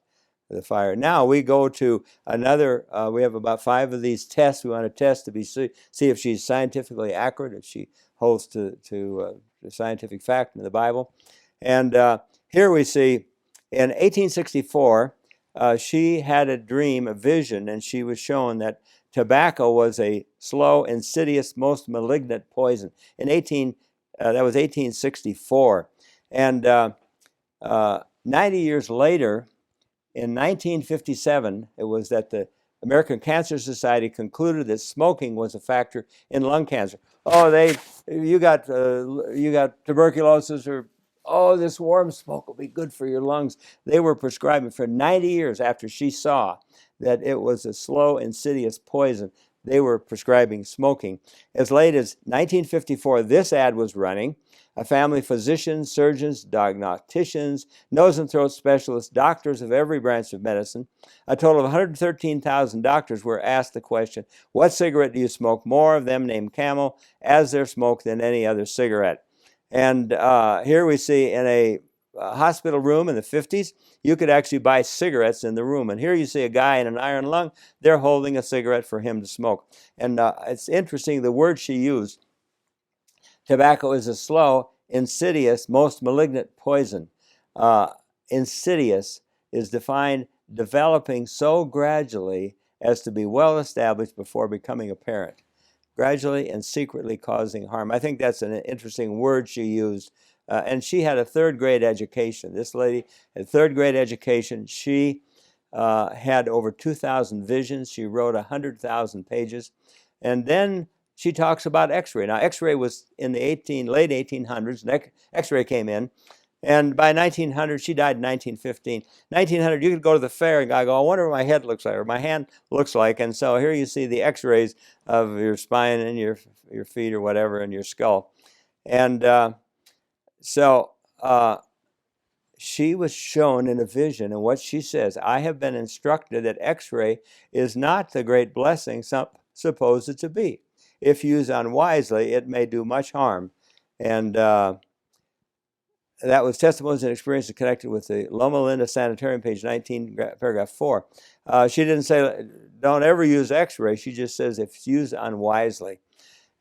the fire. Now we go to another, we have about 5 of these tests we want to test to see if she's scientifically accurate, if she holds to the scientific fact in the Bible. And here we see in 1864, she had a dream, a vision, and she was shown that tobacco was a slow, insidious, most malignant poison. That was 1864. And 90 years later, in 1957, it was that the American Cancer Society concluded that smoking was a factor in lung cancer. Oh, you got tuberculosis, or oh, this warm smoke will be good for your lungs. They were prescribing for 90 years after she saw that it was a slow, insidious poison. They were prescribing smoking. As late as 1954, this ad was running. A family physicians, surgeons, diagnosticians, nose and throat specialists, doctors of every branch of medicine. A total of 113,000 doctors were asked the question, what cigarette do you smoke? More of them named Camel as their smoke than any other cigarette. And here we see in a hospital room in the 50s, you could actually buy cigarettes in the room. And here you see a guy in an iron lung, they're holding a cigarette for him to smoke. And it's interesting, the word she used, tobacco is a slow, insidious, most malignant poison. Insidious is defined developing so gradually as to be well established before becoming apparent. Gradually and secretly causing harm. I think that's an interesting word she used. And she had a 3rd grade education. This lady had a 3rd grade education. She had over 2,000 visions. She wrote 100,000 pages. And then she talks about Xray. Now, Xray was in the late 1800s. Xray came in. And by 1900, she died in 1915. 1900, you could go to the fair and go, I wonder what my head looks like, or my hand looks like. And so here you see the X-rays of your spine and your feet or whatever, and your skull. And she was shown in a vision, and what she says, I have been instructed that X-ray is not the great blessing some suppose it to be. If used unwisely, it may do much harm. And that was testimonies and experiences connected with the Loma Linda Sanitarium, page 19, paragraph 4. She didn't say, don't ever use X-ray. She just says, if it's used unwisely.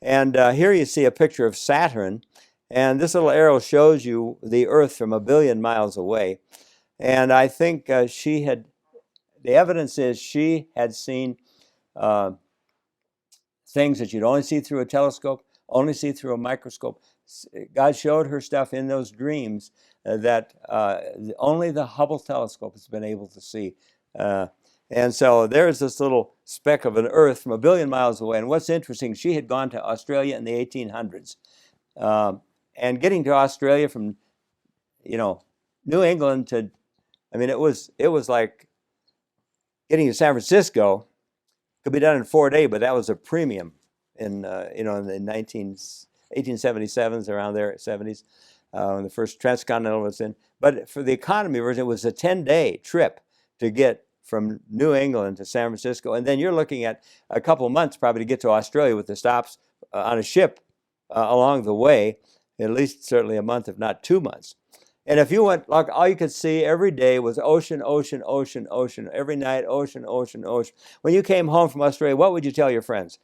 And here you see a picture of Saturn. And this little arrow shows you the Earth from 1 billion miles away. And I think the evidence is she had seen things that you'd only see through a telescope, only see through a microscope. God showed her stuff in those dreams that only the Hubble telescope has been able to see. And so there's this little speck of an Earth from 1 billion miles away. And what's interesting, she had gone to Australia in the 1800s. And getting to Australia from, New England to, it was like getting to San Francisco could be done in 4 days, but that was a premium in, in the 1877s, around there, 70s, when the first transcontinental was in. But for the economy version, it was a 10-day trip to get from New England to San Francisco. And then you're looking at a couple months probably to get to Australia with the stops on a ship along the way, at least certainly a month, if not 2 months. And if you went, like, all you could see every day was ocean, ocean, ocean, ocean. Every night, ocean, ocean, ocean. When you came home from Australia, what would you tell your friends?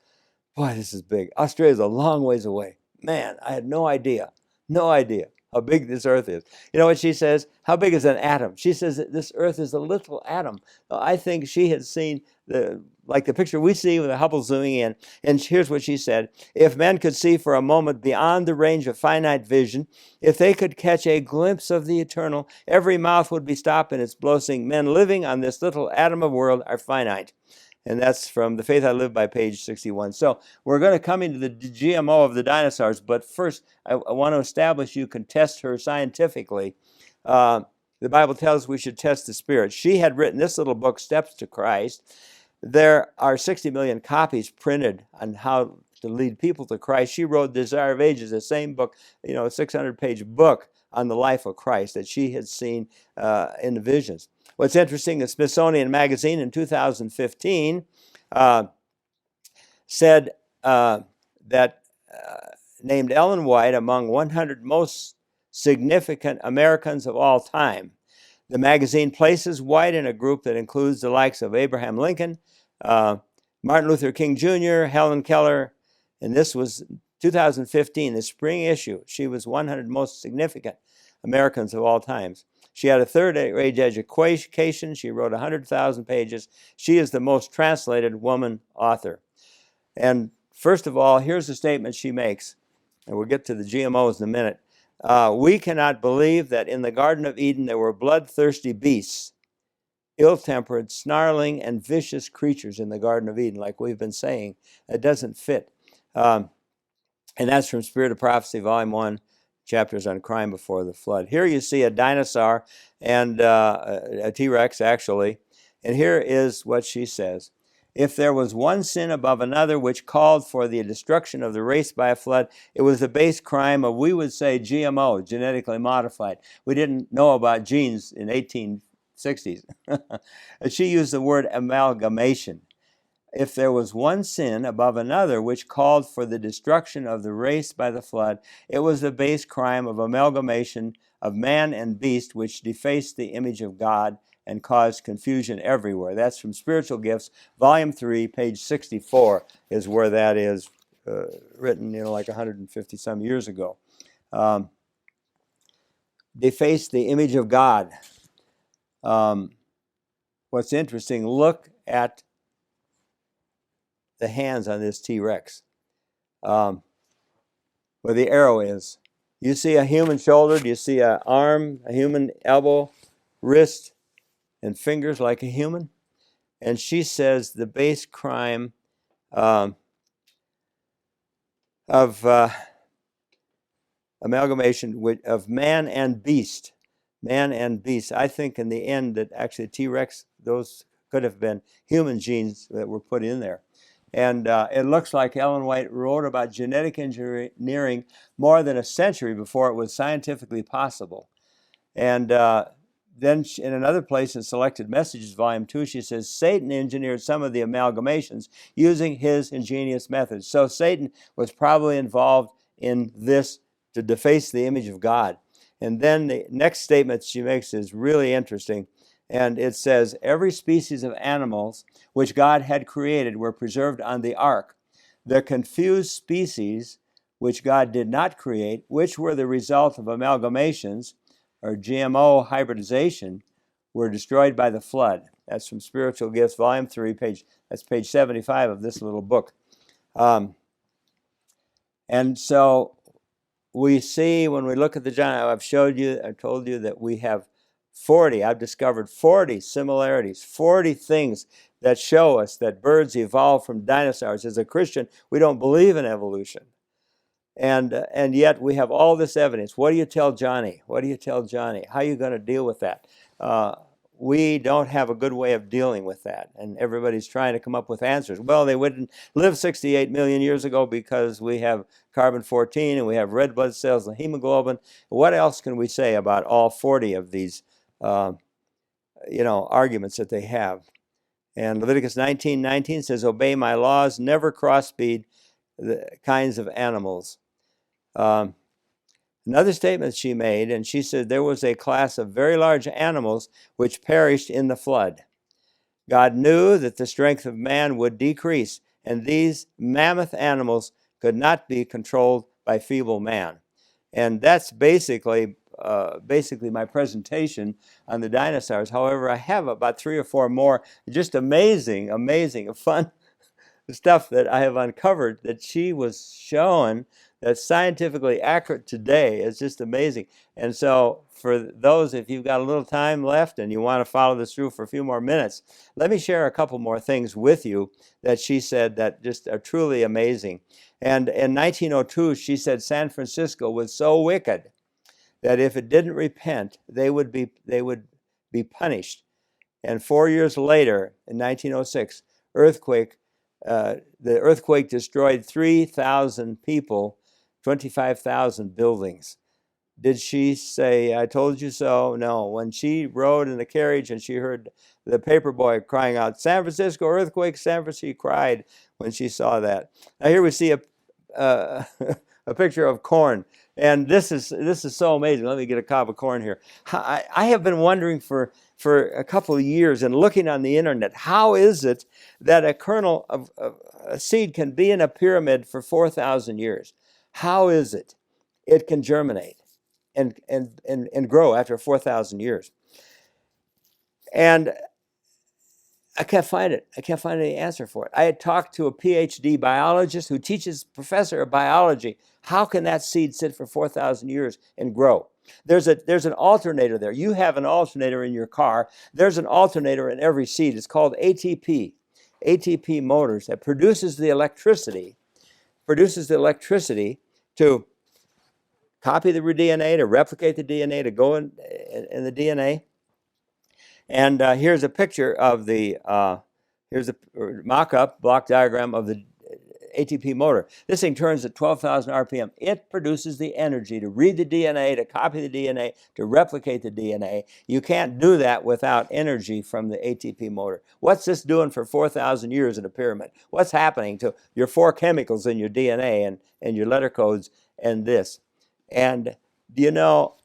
Boy, this is big. Australia's a long ways away. Man, I had no idea how big this Earth is. You know what she says? How big is an atom? She says that this Earth is a little atom. I think she had seen the picture we see with the Hubble zooming in. And here's what she said. If men could see for a moment beyond the range of finite vision, if they could catch a glimpse of the eternal, every mouth would be stopped in its boasting. Men living on this little atom of world are finite. And that's from The Faith I Live By, page 61. So we're going to come into the GMO of the dinosaurs, but first I want to establish you can test her scientifically. The Bible tells us we should test the Spirit. She had written this little book, Steps to Christ. There are 60 million copies printed on how to lead people to Christ. She wrote Desire of Ages, the same book, a 600-page book on the life of Christ that she had seen in the visions. What's interesting, the Smithsonian Magazine in 2015 said that named Ellen White among 100 most significant Americans of all time. The magazine places White in a group that includes the likes of Abraham Lincoln, Martin Luther King Jr., Helen Keller, and this was 2015, the spring issue. She was 100 most significant Americans of all times. She had a third-grade education. She wrote 100,000 pages. She is the most translated woman author. And first of all, here's the statement she makes, and we'll get to the GMOs in a minute. We cannot believe that in the Garden of Eden there were bloodthirsty beasts, ill-tempered, snarling, and vicious creatures in the Garden of Eden, like we've been saying. It doesn't fit. And that's from Spirit of Prophecy, Volume 1, chapters on crime before the flood. Here you see a dinosaur and a T-Rex, actually. And here is what she says. If there was one sin above another which called for the destruction of the race by a flood, it was the base crime of, we would say, GMO, genetically modified. We didn't know about genes in 1860s. She used the word amalgamation. If there was one sin above another which called for the destruction of the race by the flood, it was the base crime of amalgamation of man and beast, which defaced the image of God and caused confusion everywhere. That's from Spiritual Gifts, Volume 3, page 64 is where that is written, like 150 some years ago. Defaced the image of God. What's interesting, look at the hands on this T-Rex, where the arrow is. You see a human shoulder, do you see an arm, a human elbow, wrist, and fingers like a human? And she says the base crime of amalgamation of man and beast. Man and beast. I think in the end that actually T-Rex, those could have been human genes that were put in there. And it looks like Ellen White wrote about genetic engineering more than a century before it was scientifically possible. And then in another place in Selected Messages, Volume 2, she says, Satan engineered some of the amalgamations using his ingenious methods. So Satan was probably involved in this to deface the image of God. And then the next statement she makes is really interesting. And it says, every species of animals which God had created were preserved on the ark. The confused species which God did not create, which were the result of amalgamations, or GMO hybridization, were destroyed by the flood. That's from Spiritual Gifts, Volume 3, that's page 75 of this little book. And so we see when we look at the giant, I've told you that we have I've discovered 40 similarities, 40 things that show us that birds evolved from dinosaurs. As a Christian, we don't believe in evolution. And yet we have all this evidence. What do you tell Johnny? What do you tell Johnny? How are you going to deal with that? We don't have a good way of dealing with that. And everybody's trying to come up with answers. Well, they wouldn't live 68 million years ago because we have carbon-14 and we have red blood cells and hemoglobin. What else can we say about all 40 of these arguments that they have? And Leviticus 19:19 says, obey my laws, never crossbreed the kinds of animals. Another statement she made, and she said there was a class of very large animals which perished in the flood. God knew that the strength of man would decrease, and these mammoth animals could not be controlled by feeble man. And that's basically my presentation on the dinosaurs. However, I have about 3 or 4 more just amazing, fun stuff that I have uncovered that she was showing that's scientifically accurate today. Is just amazing. And so for those, if you've got a little time left and you want to follow this through for a few more minutes, let me share a couple more things with you that she said that just are truly amazing. And in 1902, she said San Francisco was so wicked that if it didn't repent, they would be punished. And 4 years later, in 1906, the earthquake destroyed 3,000 people, 25,000 buildings. Did she say, I told you so? No. When she rode in the carriage and she heard the paperboy crying out, San Francisco earthquake, San Francisco, she cried when she saw that. Now here we see a picture of corn, and this is so amazing. Let me get a cob of corn here. I have been wondering for a couple of years and looking on the internet, how is it that a kernel of a seed can be in a pyramid for 4,000 years? How is it can germinate and grow after 4,000 years? And I can't find it. I can't find any answer for it. I had talked to a PhD biologist who teaches professor of biology. How can that seed sit for 4,000 years and grow? There's an alternator there. You have an alternator in your car. There's an alternator in every seed. It's called ATP. ATP motors that produces the electricity to copy the DNA, to replicate the DNA, to go in the DNA. And here's a picture of here's a mock-up block diagram of the ATP motor. This thing turns at 12,000 RPM. It produces the energy to read the DNA, to copy the DNA, to replicate the DNA. You can't do that without energy from the ATP motor. What's this doing for 4,000 years in a pyramid? What's happening to your 4 chemicals in your DNA and your letter codes and this? And do you know,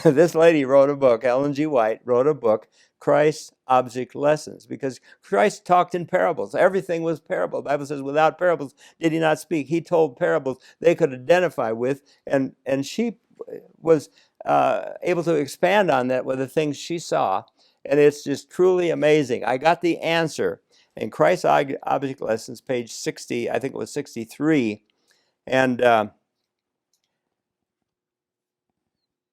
this lady wrote a book, Ellen G. White wrote a book, Christ's Object Lessons, because Christ talked in parables. Everything was parable. The Bible says, without parables did he not speak. He told parables they could identify with, and she was able to expand on that with the things she saw, and it's just truly amazing. I got the answer in Christ's Object Lessons, page 60, I think it was 63, and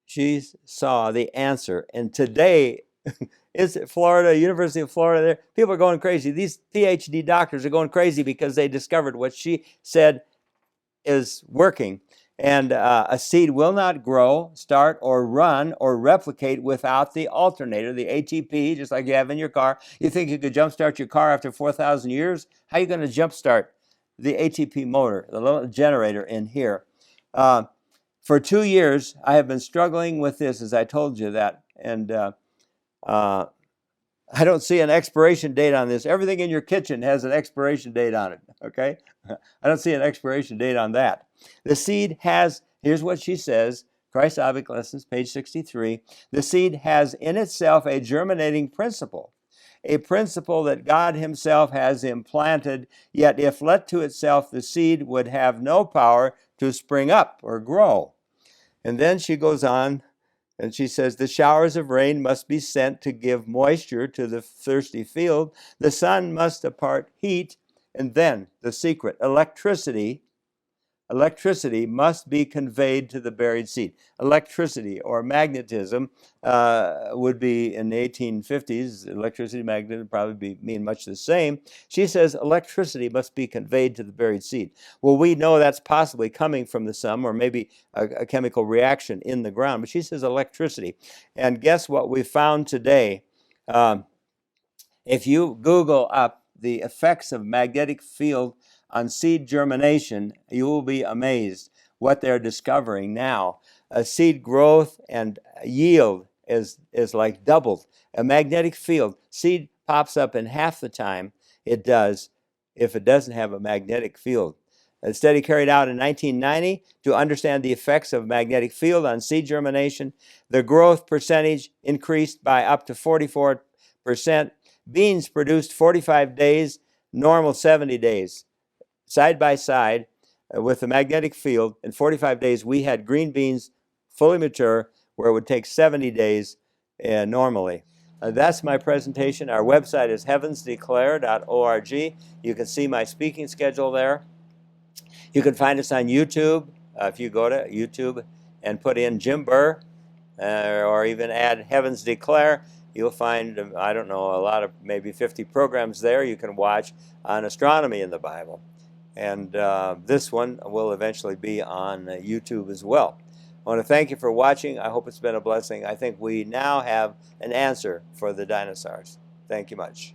she saw the answer. And today, is it Florida, University of Florida, there, people are going crazy. These PhD doctors are going crazy because they discovered what she said is working. And a seed will not grow, start, or run, or replicate without the alternator, the ATP, just like you have in your car. You think you could jumpstart your car after 4,000 years? How are you going to jumpstart the ATP motor, the little generator in here? For 2 years, I have been struggling with this, as I told you that, and I don't see an expiration date on this. Everything in your kitchen has an expiration date on it, okay? I don't see an expiration date on that. The seed has, here's what she says, Christ's Object Lessons, page 63. The seed has in itself a germinating principle, a principle that God himself has implanted, yet if left to itself, the seed would have no power to spring up or grow. And then she goes on, and she says, the showers of rain must be sent to give moisture to the thirsty field. The sun must impart heat. And then the secret, electricity must be conveyed to the buried seed. Electricity or magnetism would be in the 1850s. Electricity, magnetism probably mean much the same. She says electricity must be conveyed to the buried seed. Well, we know that's possibly coming from the sun or maybe a chemical reaction in the ground. But she says electricity. And guess what we found today? If you Google up the effects of magnetic field on seed germination, you will be amazed what they're discovering now. Seed growth and yield is like doubled. A magnetic field, seed pops up in half the time it does if it doesn't have a magnetic field. A study carried out in 1990 to understand the effects of magnetic field on seed germination. The growth percentage increased by up to 44%. Beans produced 45 days, normal 70 days. Side by side with the magnetic field, in 45 days, we had green beans fully mature, where it would take 70 days normally. That's my presentation. Our website is heavensdeclare.org. You can see my speaking schedule there. You can find us on YouTube. If you go to YouTube and put in Jim Burr, or even add Heavens Declare, you'll find, I don't know, a lot of maybe 50 programs there you can watch on astronomy in the Bible. And this one will eventually be on YouTube as well. I want to thank you for watching. I hope it's been a blessing. I think we now have an answer for the dinosaurs. Thank you much.